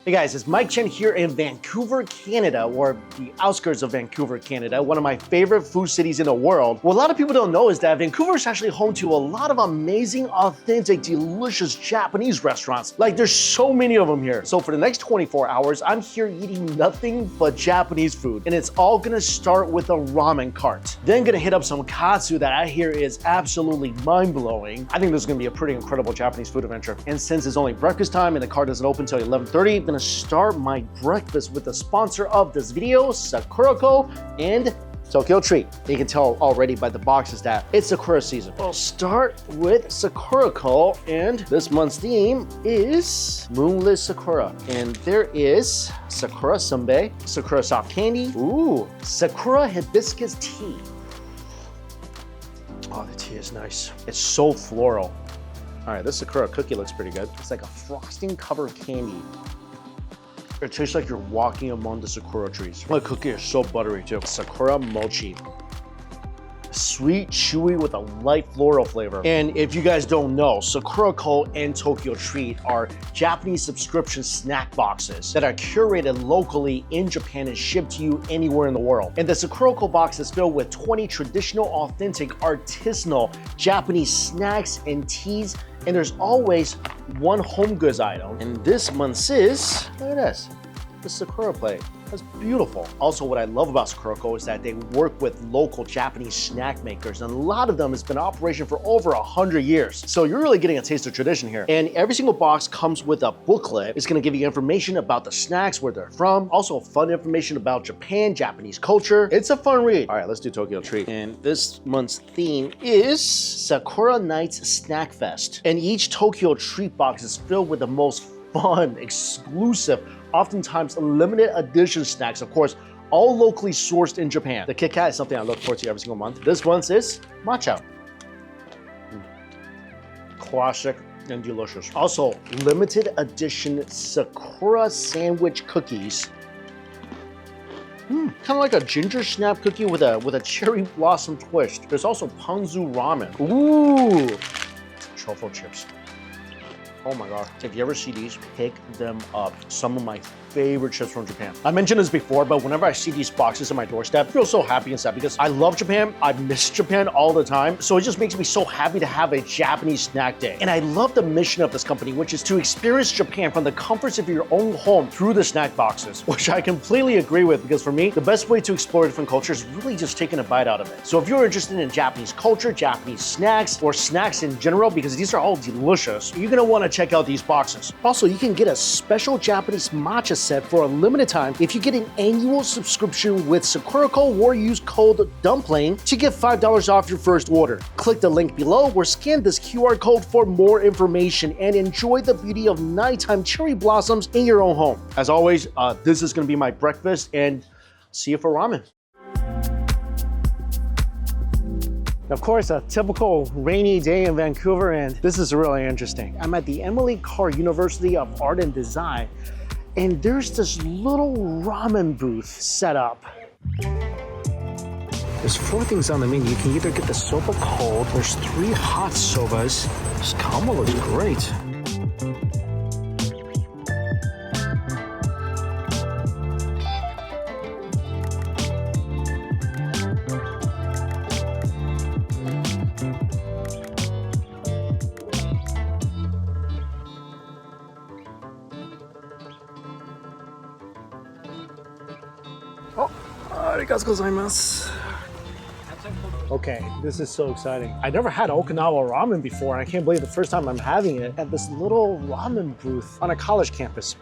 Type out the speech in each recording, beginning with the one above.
Hey guys, it's Mike Chen here in Vancouver, Canada, or the outskirts of Vancouver, Canada, one of my favorite food cities in the world. What a lot of people don't know is that Vancouver is actually home to a lot of amazing, authentic, delicious Japanese restaurants. Like, there's so many of them here. So for the next 24 hours, I'm here eating nothing but Japanese food. And it's all gonna start with a ramen cart. Then gonna hit up some katsu that I hear is absolutely mind-blowing. I think this is gonna be a pretty incredible Japanese food adventure. And since it's only breakfast time and the cart doesn't open until 11:30, I'm gonna start my breakfast with the sponsor of this video, Sakurako and Tokyo Treat. You can tell already by the boxes that it's Sakura season. We'll start with Sakurako, and this month's theme is Moonlit Sakura. And there is Sakura Sunbae, Sakura Soft Candy, ooh, Sakura Hibiscus Tea. Oh, the tea is nice. It's so floral. All right, this Sakura cookie looks pretty good. It's like a frosting covered candy. It tastes like you're walking among the sakura trees. The cookie is so buttery too. Sakura mochi. Sweet, chewy with a light floral flavor. And if you guys don't know, Sakurako and Tokyo Treat are Japanese subscription snack boxes that are curated locally in Japan and shipped to you anywhere in the world. And the Sakurako box is filled with 20 traditional, authentic, artisanal Japanese snacks and teas, and there's always one home goods item. And this month's is, look at this, the Sakura plate. That's beautiful. Also, what I love about Sakurako is that they work with local Japanese snack makers, and a lot of them has been in operation for over 100 years. So you're really getting a taste of tradition here. And every single box comes with a booklet. It's gonna give you information about the snacks, where they're from, also fun information about Japan, Japanese culture. It's a fun read. All right, let's do Tokyo Treat. And this month's theme is Sakura Nights Snack Fest. And each Tokyo Treat box is filled with the most fun, exclusive, oftentimes limited edition snacks, of course, all locally sourced in Japan. The Kit Kat is something I look forward to every single month. This one's is matcha. Classic and delicious. Also, limited edition Sakura sandwich cookies. Kind of like a ginger snap cookie with a cherry blossom twist. There's also ponzu ramen. Ooh, truffle chips. Oh my God. If you ever see these, pick them up. Some of my favorite chips from Japan. I mentioned this before, but whenever I see these boxes on my doorstep, I feel so happy and sad because I love Japan. I miss Japan all the time. So it just makes me so happy to have a Japanese snack day. And I love the mission of this company, which is to experience Japan from the comforts of your own home through the snack boxes, which I completely agree with, because for me, the best way to explore different cultures is really just taking a bite out of it. So if you're interested in Japanese culture, Japanese snacks, or snacks in general, because these are all delicious, you're gonna wanna check out these boxes. Also, you can get a special Japanese matcha set for a limited time if you get an annual subscription with Sakurako or use code DUMPLING to get $5 off your first order. Click the link below or scan this QR code for more information and enjoy the beauty of nighttime cherry blossoms in your own home. As always, this is gonna be my breakfast, and see you for ramen. Of course, a typical rainy day in Vancouver, and this is really interesting. I'm at the Emily Carr University of Art and Design, and there's this little ramen booth set up. There's 4 things on the menu. You can either get the soba cold, there's 3 hot sobas. This combo looks great. Oh, arigatou gozaimasu. Okay, this is so exciting. I never had Okinawa ramen before, and I can't believe the first time I'm having it at this little ramen booth on a college campus.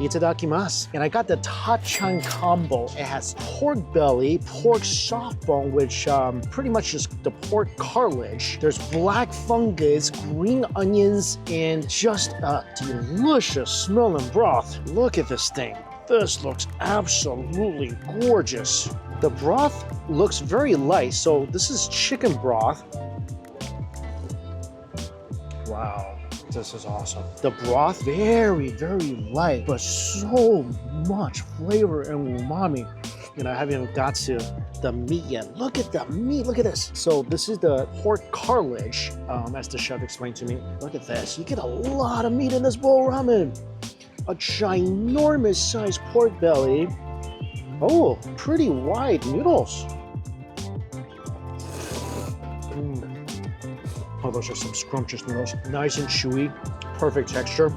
Itadakimasu. And I got the Tatchan combo. It has pork belly, pork soft bone, which pretty much is the pork cartilage. There's black fungus, green onions, and just a delicious smelling broth. Look at this thing. This looks absolutely gorgeous. The broth looks very light, so this is chicken broth. Wow, this is awesome. The broth, very, very light, but so much flavor and umami. And I haven't even got to the meat yet. Look at the meat, look at this. So this is the pork cartilage, as the chef explained to me. Look at this, you get a lot of meat in this bowl of ramen. A ginormous sized pork belly. Oh, pretty wide noodles. Oh, those are some scrumptious noodles. Nice and chewy, perfect texture.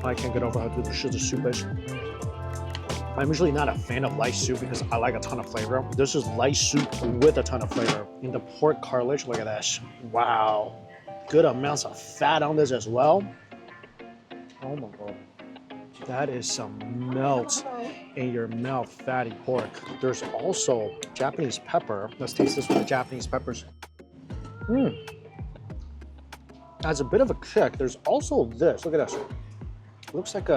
I can't get over how delicious the soup is. I'm usually not a fan of light soup because I like a ton of flavor. This is light soup with a ton of flavor. And the pork cartilage, look at this. Wow. Good amounts of fat on this as well. Oh my God. That is some melt in your mouth fatty pork. There's also Japanese pepper. Let's taste this with the Japanese peppers. Adds a bit of a kick. There's also this, look at this. Looks like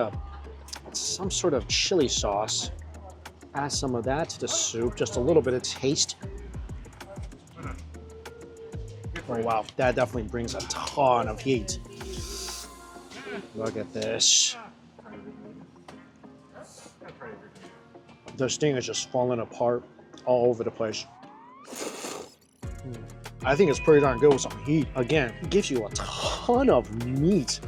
some sort of chili sauce. Add some of that to the soup, just a little bit of taste. Oh wow, that definitely brings a ton of heat. Look at this. This thing is just falling apart all over the place. I think it's pretty darn good with some heat. Again, it gives you a ton of meat.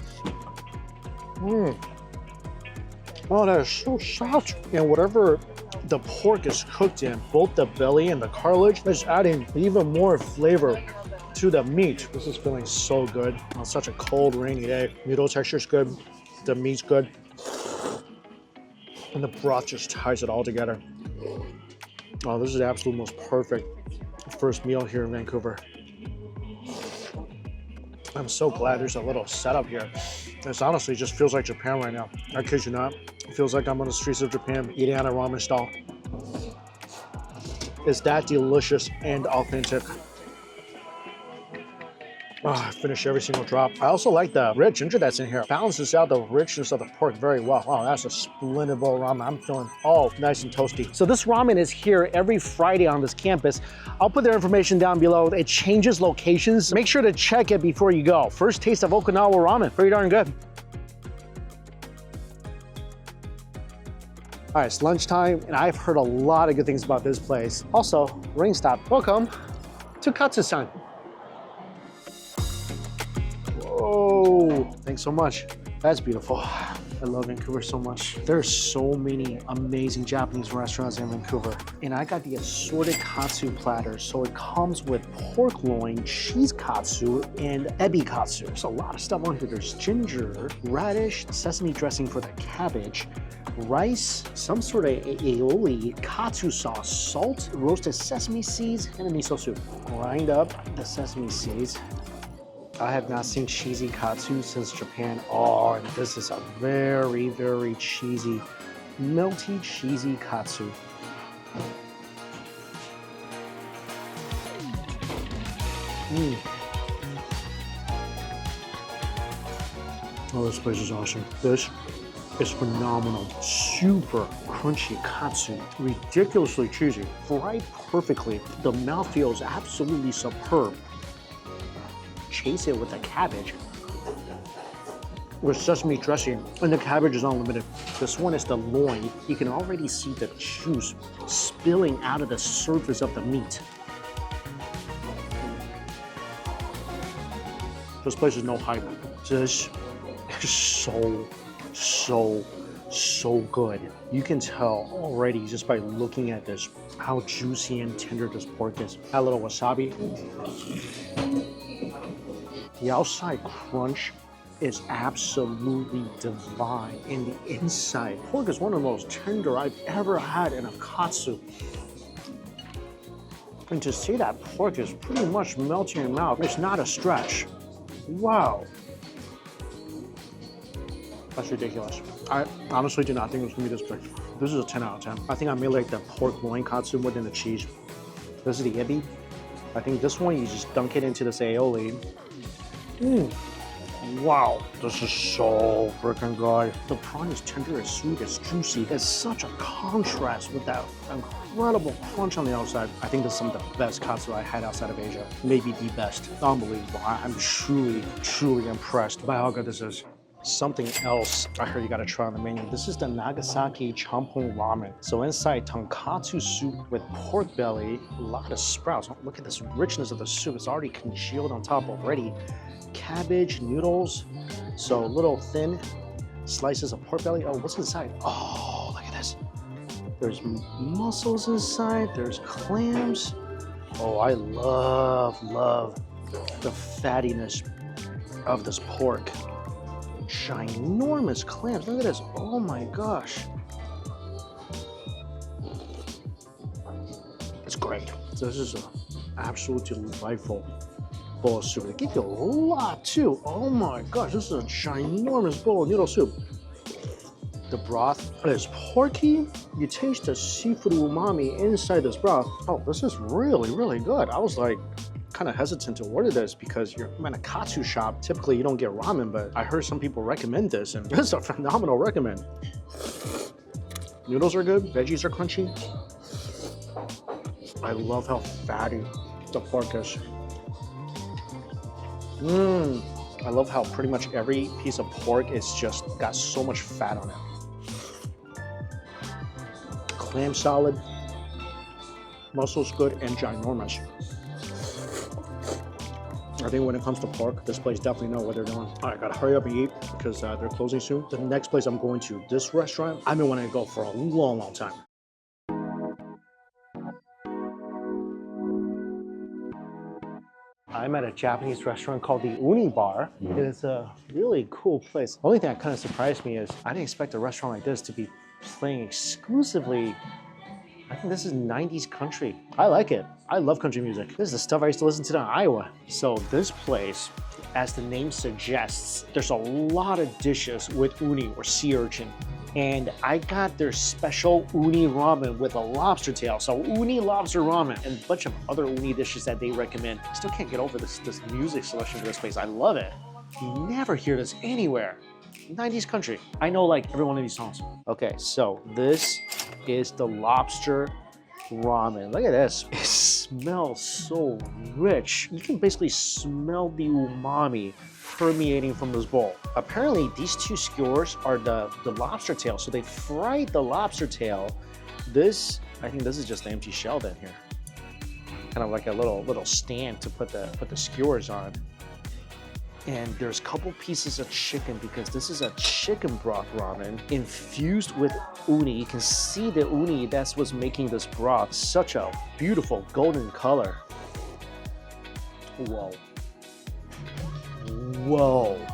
Oh, that is so soft. And whatever the pork is cooked in, both the belly and the cartilage, is adding even more flavor to the meat. This is feeling so good on such a cold, rainy day. Noodle texture's good, the meat's good, and the broth just ties it all together. Oh, this is the absolute most perfect first meal here in Vancouver. I'm so glad there's a little setup here. This honestly just feels like Japan right now. I kid you not. It feels like I'm on the streets of Japan eating at a ramen stall. It's that delicious and authentic. Oh, I finish every single drop. I also like the red ginger that's in here. Balances out the richness of the pork very well. Oh, that's a splendid bowl of ramen. I'm feeling all nice and toasty. So this ramen is here every Friday on this campus. I'll put their information down below. It changes locations. Make sure to check it before you go. First taste of Okinawa ramen. Pretty darn good. All right, it's lunchtime, and I've heard a lot of good things about this place. Also, rain stop. Welcome to Katsu San. Whoa, thanks so much. That's beautiful. I love Vancouver so much. There's so many amazing Japanese restaurants in Vancouver. And I got the assorted katsu platter. So it comes with pork loin, cheese katsu, and ebi katsu. There's a lot of stuff on here. There's ginger, radish, sesame dressing for the cabbage, rice, some sort of aioli, katsu sauce, salt, roasted sesame seeds, and a miso soup. Grind up the sesame seeds. I have not seen cheesy katsu since Japan. Oh, and this is a very, very cheesy, melty, cheesy katsu. Oh, this place is awesome. This is phenomenal. Super crunchy katsu, ridiculously cheesy, fried perfectly. The mouthfeel is absolutely superb. Chase it with a cabbage with sesame dressing, and the cabbage is unlimited. This one is the loin. You can already see the juice spilling out of the surface of the meat. This place is no hype. This is so good. You can tell already just by looking at this how juicy and tender this pork is. Add a little wasabi. The outside crunch is absolutely divine, and the inside pork is one of the most tender I've ever had in a katsu. And to see that pork is pretty much melting in your mouth, it's not a stretch. Wow. That's ridiculous. I honestly did not think it was gonna be this big. This is a 10 out of 10. I think I may like the pork loin katsu more than the cheese. This is the ebi. I think this one, you just dunk it into this aioli. Wow, this is so freaking good. The prawn is tender, it's sweet, it's juicy. It's such a contrast with that incredible crunch on the outside. I think this is some of the best katsu I had outside of Asia. Maybe the best. Unbelievable. I'm truly impressed by how good this is. Something else I heard you gotta try on the menu. This is the Nagasaki champon ramen. So inside, tonkatsu soup with pork belly, a lot of sprouts. Look at this richness of the soup. It's already congealed on top already. Cabbage, noodles, so a little thin slices of pork belly. Oh, what's inside? Oh, look at this. There's mussels inside. There's clams. Oh, I love the fattiness of this pork. Ginormous clams. Look at this. Oh my gosh. It's great. This is an absolutely delightful bowl of soup. They give you a lot too. Oh my gosh, this is a ginormous bowl of noodle soup. The broth is porky. You taste the seafood umami inside this broth. Oh, this is really, really good. I was like kind of hesitant to order this because you're in a katsu shop. Typically, you don't get ramen, but I heard some people recommend this, and it's a phenomenal recommend. Noodles are good. Veggies are crunchy. I love how fatty the pork is. I love how pretty much every piece of pork is just got so much fat on it. Clam solid, muscles good, and ginormous. I think when it comes to pork, this place definitely know what they're doing. All right, gotta hurry up and eat because they're closing soon. The next place I'm going to, this restaurant, I've been wanting to go for a long, long time. I'm at a Japanese restaurant called the Uni Bar. It is a really cool place. The only thing that kind of surprised me is I didn't expect a restaurant like this to be playing exclusively. I think this is 90s country. I like it. I love country music. This is the stuff I used to listen to in Iowa. So this place, as the name suggests, there's a lot of dishes with uni or sea urchin. And I got their special uni ramen with a lobster tail. So uni lobster ramen and a bunch of other uni dishes that they recommend. I still can't get over this music selection for this place. I love it. You never hear this anywhere. 90s country. I know like every one of these songs. Okay, so this is the lobster ramen. Look at this. It smells so rich. You can basically smell the umami permeating from this bowl. Apparently, these two skewers are the lobster tail. So they fried the lobster tail. This, I think this is just the empty shell then here. Kind of like a little stand to put the skewers on. And there's a couple pieces of chicken because this is a chicken broth ramen infused with uni. You can see the uni, that's what's making this broth such a beautiful golden color. Whoa. Whoa.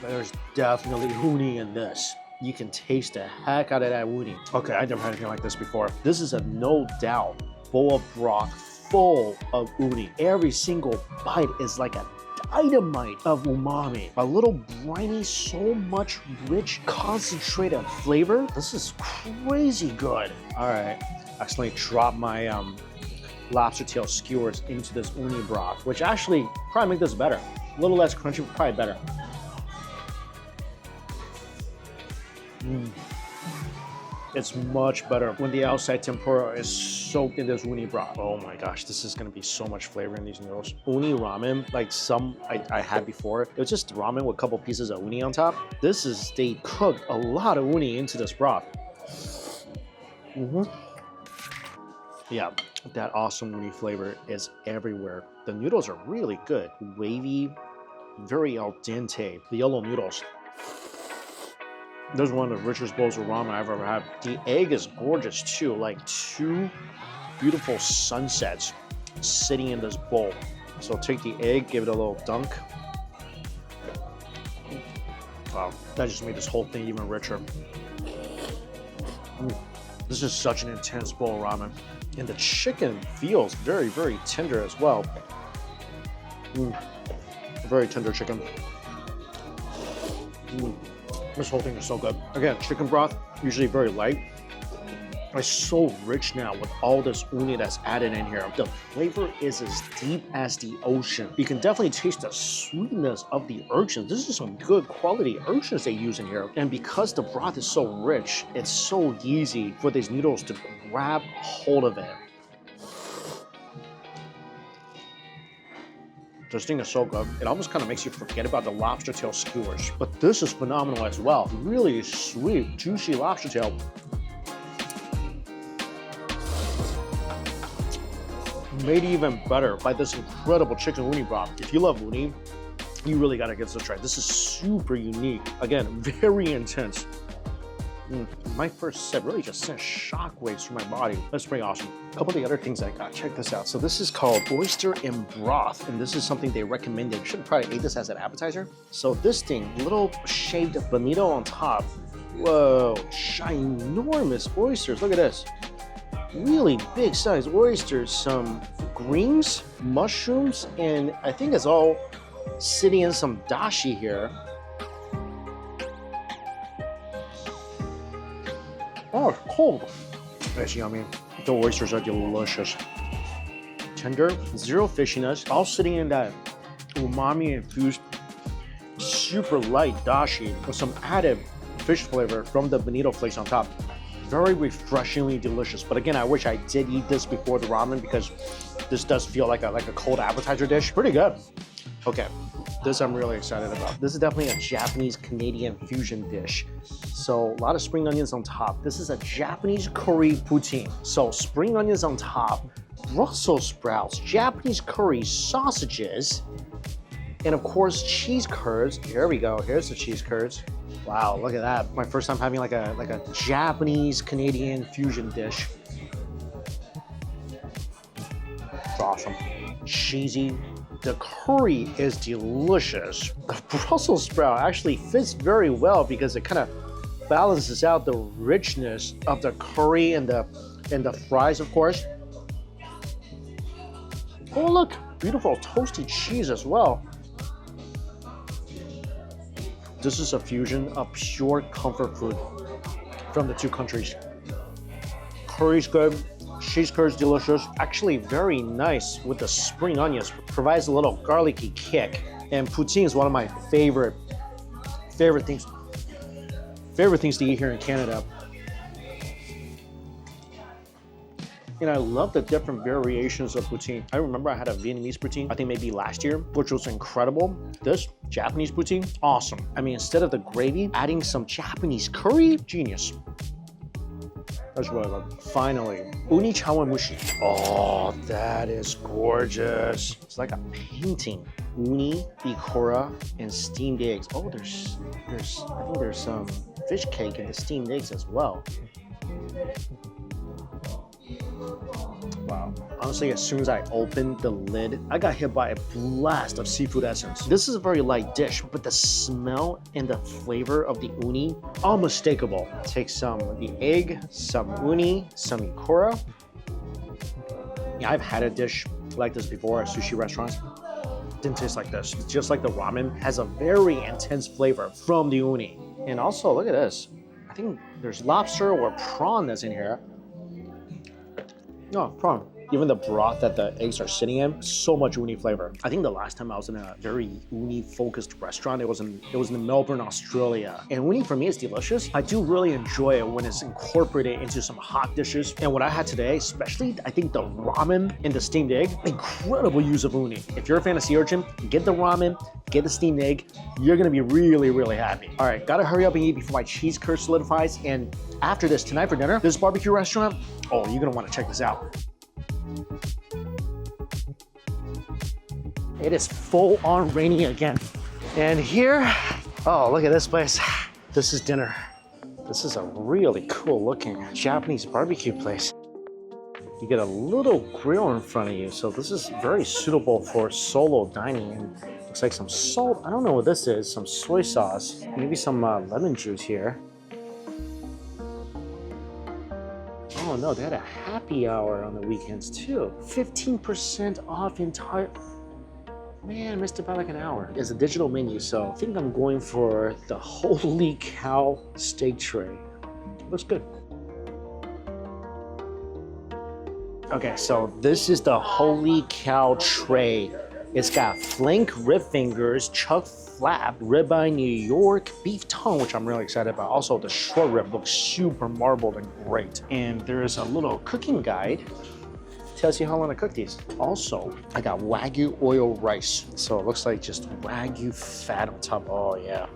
There's definitely uni in this. You can taste the heck out of that uni. Okay, I've never had anything like this before. This is a no doubt bowl of broth full of uni. Every single bite is like a dynamite of umami. A little briny, so much rich, concentrated flavor. This is crazy good. All right, accidentally dropped my lobster tail skewers into this uni broth, which actually probably make this better. A little less crunchy, but probably better. It's much better when the outside tempura is soaked in this uni broth. Oh my gosh, this is gonna be so much flavor in these noodles. Uni ramen, like some I had before, it was just ramen with a couple pieces of uni on top. This is, they cooked a lot of uni into this broth. Yeah, that awesome uni flavor is everywhere. The noodles are really good. Wavy, very al dente. The yellow noodles. This is one of the richest bowls of ramen I've ever had. The egg is gorgeous too, like two beautiful sunsets sitting in this bowl. So take the egg, give it a little dunk. Wow, that just made this whole thing even richer. This is such an intense bowl of ramen. And the chicken feels very, very tender as well. Very tender chicken. This whole thing is so good. Again, chicken broth, usually very light. It's so rich now with all this uni that's added in here. The flavor is as deep as the ocean. You can definitely taste the sweetness of the urchins. This is some good quality urchins they use in here. And because the broth is so rich, it's so easy for these noodles to grab hold of it. This thing is so good. It almost kind of makes you forget about the lobster tail skewers. But this is phenomenal as well. Really sweet, juicy lobster tail. Made even better by this incredible chicken uni broth. If you love uni, You really gotta get this a try. This is super unique. Again, very intense. My first sip really just sent shockwaves through my body. That's pretty awesome. A couple of the other things I got, check this out. So this is called oyster in broth, and this is something they recommended. Should have probably ate this as an appetizer. So this thing, little shaved bonito on top. Whoa, ginormous oysters. Look at this. Really big size oysters, some greens, mushrooms, and I think it's all sitting in some dashi here. Oh, it's cold. That's yummy. The oysters are delicious. Tender, zero fishiness, all sitting in that umami infused, super light dashi with some added fish flavor from the bonito flakes on top. Very refreshingly delicious. But again, I wish I did eat this before the ramen because this does feel like a cold appetizer dish. Pretty good. Okay, this I'm really excited about. This is definitely a Japanese-Canadian fusion dish. So a lot of spring onions on top. This is a Japanese curry poutine. So spring onions on top, Brussels sprouts, Japanese curry, sausages, and of course cheese curds. Here we go, here's the cheese curds. Wow, look at that. My first time having like a Japanese-Canadian fusion dish. It's awesome. Cheesy. The curry is delicious. The Brussels sprout actually fits very well because it kind of balances out the richness of the curry and the fries, of course. Oh look, beautiful toasted cheese as well. This is a fusion of pure comfort food from the two countries. Curry's good. Cheese curd is delicious, actually very nice with the spring onions, provides a little garlicky kick. And poutine is one of my favorite things to eat here in Canada. And I love the different variations of poutine. I remember I had a Vietnamese poutine, I think maybe last year, which was incredible. This Japanese poutine, awesome. I mean, instead of the gravy, adding some Japanese curry, genius. That's what I love. Finally, uni chawanmushi. Oh, that is gorgeous. It's like a painting. Uni, ikura, and steamed eggs. Oh, I think there's some fish cake in the steamed eggs as well. Wow. Honestly, as soon as I opened the lid, I got hit by a blast of seafood essence. This is a very light dish, but the smell and the flavor of the uni, unmistakable. Take some of the egg, some uni, some ikura. Yeah, I've had a dish like this before at sushi restaurants. Didn't taste like this. Just like the ramen, has a very intense flavor from the uni. And also, look at this. I think there's lobster or prawn that's in here. No, prawn. Even the broth that the eggs are sitting in, so much uni flavor. I think the last time I was in a very uni-focused restaurant, it was in Melbourne, Australia. And uni for me is delicious. I do really enjoy it when it's incorporated into some hot dishes. And what I had today, especially, I think the ramen and the steamed egg, incredible use of uni. If you're a fan of sea urchin, get the ramen, get the steamed egg. You're gonna be really, really happy. All right, gotta hurry up and eat before my cheese curd solidifies. And after this, tonight for dinner, this barbecue restaurant, oh, you're gonna wanna check this out. It is full on raining again. And here, oh, look at this place. This is dinner. This is a really cool looking Japanese barbecue place. You get a little grill in front of you, so this is very suitable for solo dining. And looks like some salt, I don't know what this is, some soy sauce, maybe some lemon juice here. Oh no, they had a happy hour on the weekends too. 15% off entire. Man, I missed about like an hour. It's a digital menu, so I think I'm going for the holy cow steak tray. Looks good. Okay, so this is the holy cow tray. It's got flank rib fingers, chuck flap, ribeye New York, beef tongue, which I'm really excited about. Also, the short rib looks super marbled and great. And there's a little cooking guide. Tells you how long to cook these. Also, I got Wagyu oil rice. So it looks like just Wagyu fat on top. Oh yeah.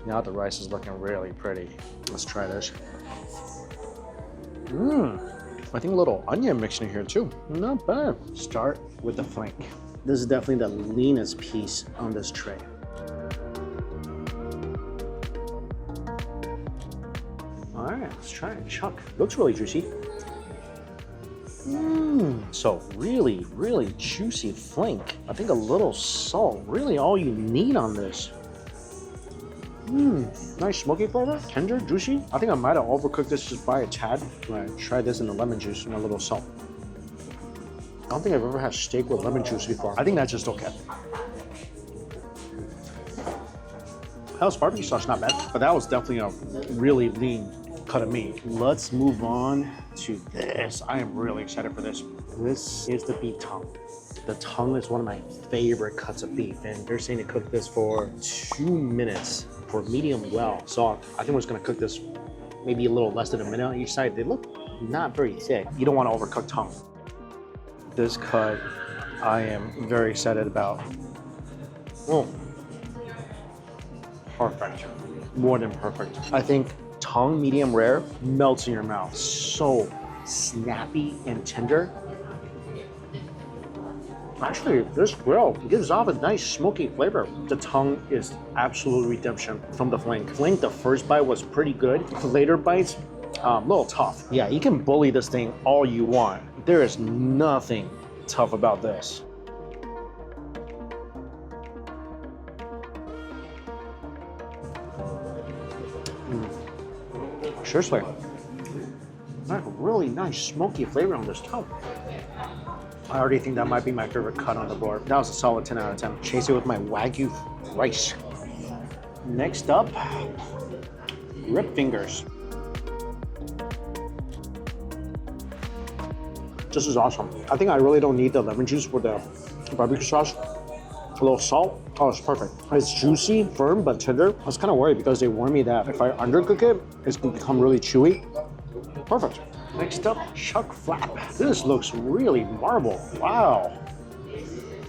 Now the rice is looking really pretty. Let's try this. I think a little onion mixed in here too. Not bad. Start with the flank. This is definitely the leanest piece on this tray. All right, let's try it. Chuck. Looks really juicy. So really, really juicy flank. I think a little salt, really all you need on this. Nice smoky flavor, tender, juicy. I think I might have overcooked this just by a tad. I tried this in the lemon juice and a little salt. I don't think I've ever had steak with lemon juice before. I think that's just okay. Hell's barbecue sauce, not bad, but that was definitely a really lean cut of meat. Let's move on to this. I am really excited for this. This is the beef tongue. The tongue is one of my favorite cuts of beef, and they're saying to cook this for 2 minutes for medium well. So I think we're just gonna cook this maybe a little less than a minute on each side. They look not very thick. You don't want to overcook tongue. This cut, I am very excited about. Oh, perfect, more than perfect. I think tongue medium rare melts in your mouth. So snappy and tender. Actually, this grill gives off a nice smoky flavor. The tongue is absolute redemption from the flank. Flank, the first bite was pretty good. Later bites, a little tough. Yeah, you can bully this thing all you want. There is nothing tough about this. Seriously, like really nice smoky flavor on this tongue. I already think that might be my favorite cut on the board. That was a solid 10 out of 10. Chase it with my Wagyu rice. Next up, rib fingers. This is awesome. I think I really don't need the lemon juice for the barbecue sauce. A little salt. Oh, it's perfect. It's juicy, firm, but tender. I was kind of worried because they warned me that if I undercook it, it's gonna become really chewy. Perfect. Next up, chuck flap. This looks really marble. Wow.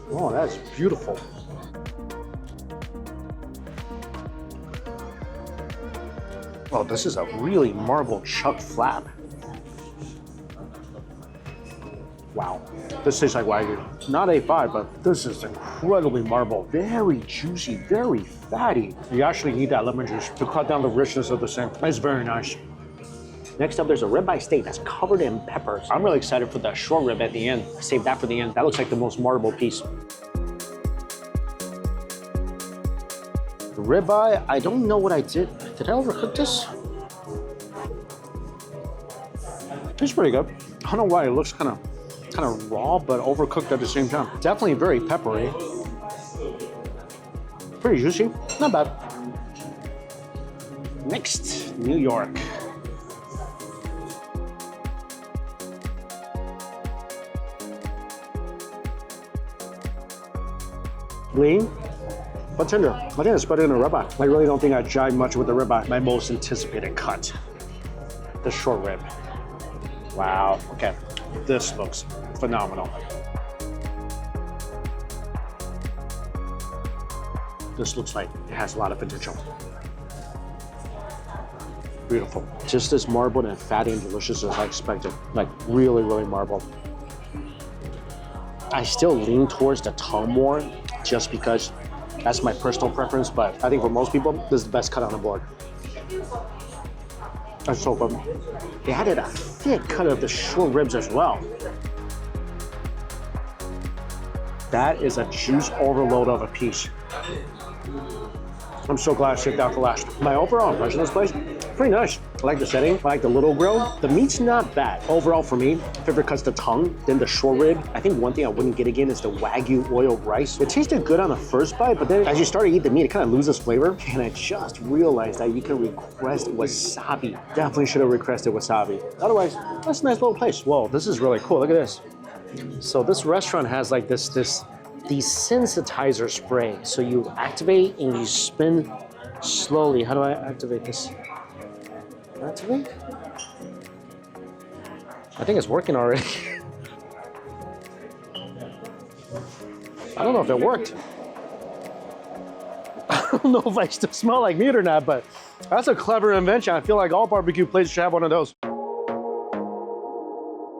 Oh, that's beautiful. Oh, this is a really marble chuck flap. Wow, this tastes like Wagyu. Not A5, but this is incredibly marble. Very juicy, very fatty. You actually need that lemon juice to cut down the richness of the thing. It's very nice. Next up, there's a ribeye steak that's covered in peppers. I'm really excited for the short rib at the end. Save that for the end. That looks like the most marble piece. The ribeye, I don't know what I did. Did I overcook this? It's pretty good. I don't know why it looks kind of raw, but overcooked at the same time. Definitely very peppery. Pretty juicy, not bad. Next, New York. Lean, but tender. I think it's better than a ribeye. I really don't think I jive much with the ribeye. My most anticipated cut, the short rib. Wow, okay. This looks phenomenal. This looks like it has a lot of potential. Beautiful. Just as marbled and fatty and delicious as I expected. Like really, really marbled. I still lean towards the tongue more just because that's my personal preference, but I think for most people, this is the best cut on the board. That's so good. They added a thick cut of the short ribs as well. That is a juice overload of a piece. I'm so glad I saved that for last. My overall impression of this place, pretty nice. I like the setting, I like the little grill. The meat's not bad. Overall for me, favorite cut's the tongue, then the short rib. I think one thing I wouldn't get again is the Wagyu oil rice. It tasted good on the first bite, but then as you start to eat the meat, it kind of loses flavor. And I just realized that you can request wasabi. Definitely should have requested wasabi. Otherwise, that's a nice little place. Whoa, this is really cool, look at this. So this restaurant has like this desensitizer spray. So you activate and you spin slowly. How do I activate this? Activate? I think it's working already. I don't know if it worked. I don't know if I still smell like meat or not, but that's a clever invention. I feel like all barbecue places should have one of those.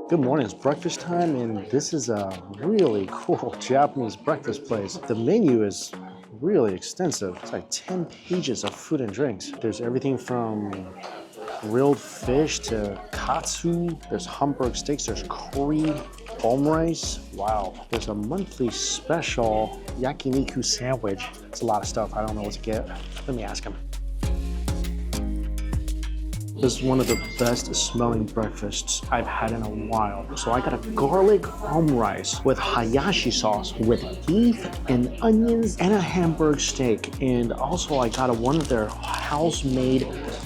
Good morning, it's breakfast time, and this is a really cool Japanese breakfast place. The menu is really extensive. It's like 10 pages of food and drinks. There's everything from grilled fish to katsu. There's Hamburg steaks, there's curry, omurice. Wow. There's a monthly special yakiniku sandwich. It's a lot of stuff. I don't know what to get. Let me ask him. This is one of the best smelling breakfasts I've had in a while. So I got a garlic omurice with hayashi sauce with beef and onions and a Hamburg steak. And also I got one of their house-made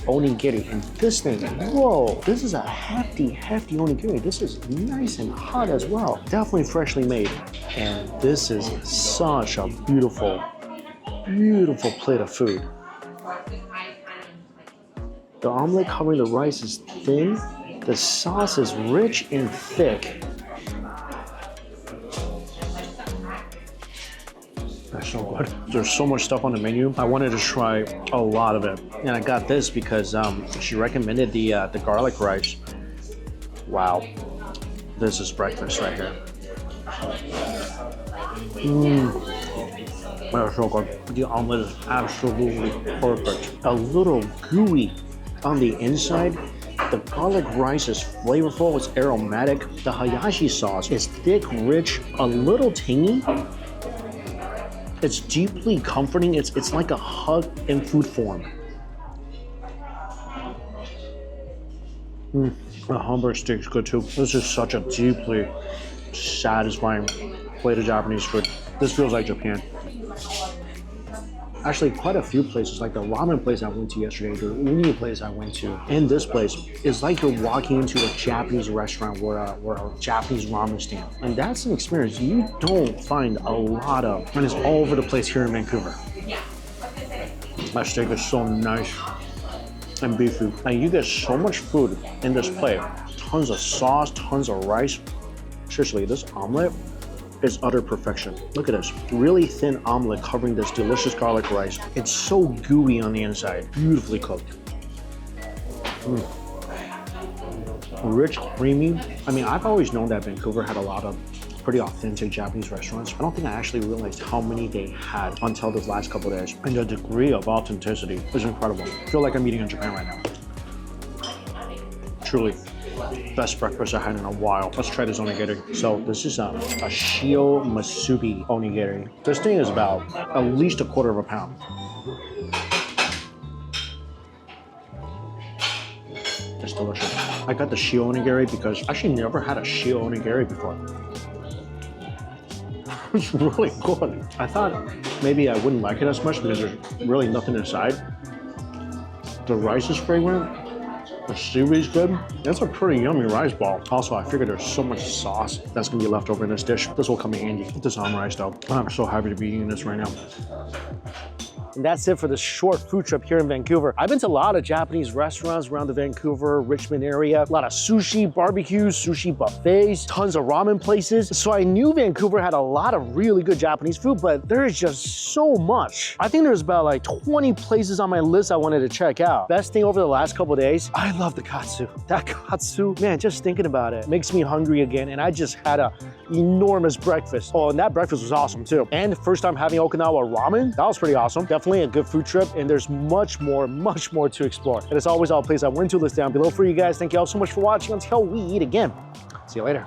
onigiri. And this thing, whoa, this is a hefty onigiri. This is nice and hot as well. Definitely freshly made. And this is such a beautiful plate of food. The omelet covering the rice is thin. The sauce is rich and thick. That's so good. There's so much stuff on the menu. I wanted to try a lot of it. And I got this because she recommended the garlic rice. Wow. This is breakfast right here. That's so good. The omelet is absolutely perfect. A little gooey on the inside. The garlic rice is flavorful, it's aromatic. The hayashi sauce is thick, rich, a little tangy. It's deeply comforting. It's like a hug in food form. The Hamburg steak's good too. This is such a deeply satisfying plate of Japanese food. This feels like Japan. Actually, quite a few places, like the ramen place I went to yesterday, the uni place I went to, and this place, is like you're walking into a Japanese restaurant or a Japanese ramen stand. And that's an experience you don't find a lot of, and it's all over the place here in Vancouver. My steak is so nice and beefy. And you get so much food in this plate. Tons of sauce, tons of rice. Seriously, this omelet is utter perfection. Look at this, really thin omelet covering this delicious garlic rice. It's so gooey on the inside, beautifully cooked. Rich, creamy. I mean, I've always known that Vancouver had a lot of pretty authentic Japanese restaurants. I don't think I actually realized how many they had until the last couple of days. And the degree of authenticity is incredible. I feel like I'm eating in Japan right now. Truly. Best breakfast I had in a while. Let's try this onigiri. So this is a shio masubi onigiri. This thing is about at least 1/4 pound. It's delicious. I got the shio onigiri because I actually never had a shio onigiri before. It's really good. I thought maybe I wouldn't like it as much because there's really nothing inside. The rice is fragrant. The seaweed's good. That's a pretty yummy rice ball. Also, I figured there's so much sauce that's gonna be left over in this dish. This will come in handy. This omurice though. I'm so happy to be eating this right now. And that's it for this short food trip here in Vancouver. I've been to a lot of Japanese restaurants around the Vancouver, Richmond area. A lot of sushi, barbecues, sushi buffets, tons of ramen places. So I knew Vancouver had a lot of really good Japanese food, but there is just so much. I think there's about like 20 places on my list I wanted to check out. Best thing over the last couple of days, I love the katsu. That katsu, man, just thinking about it makes me hungry again. And I just had an enormous breakfast. Oh, and that breakfast was awesome too. And first time having Okinawa ramen, that was pretty awesome. Definitely a good food trip, and there's much more to explore. And as always, I'll place that link to list down below for you guys. Thank you all so much for watching. Until we eat again. See you later.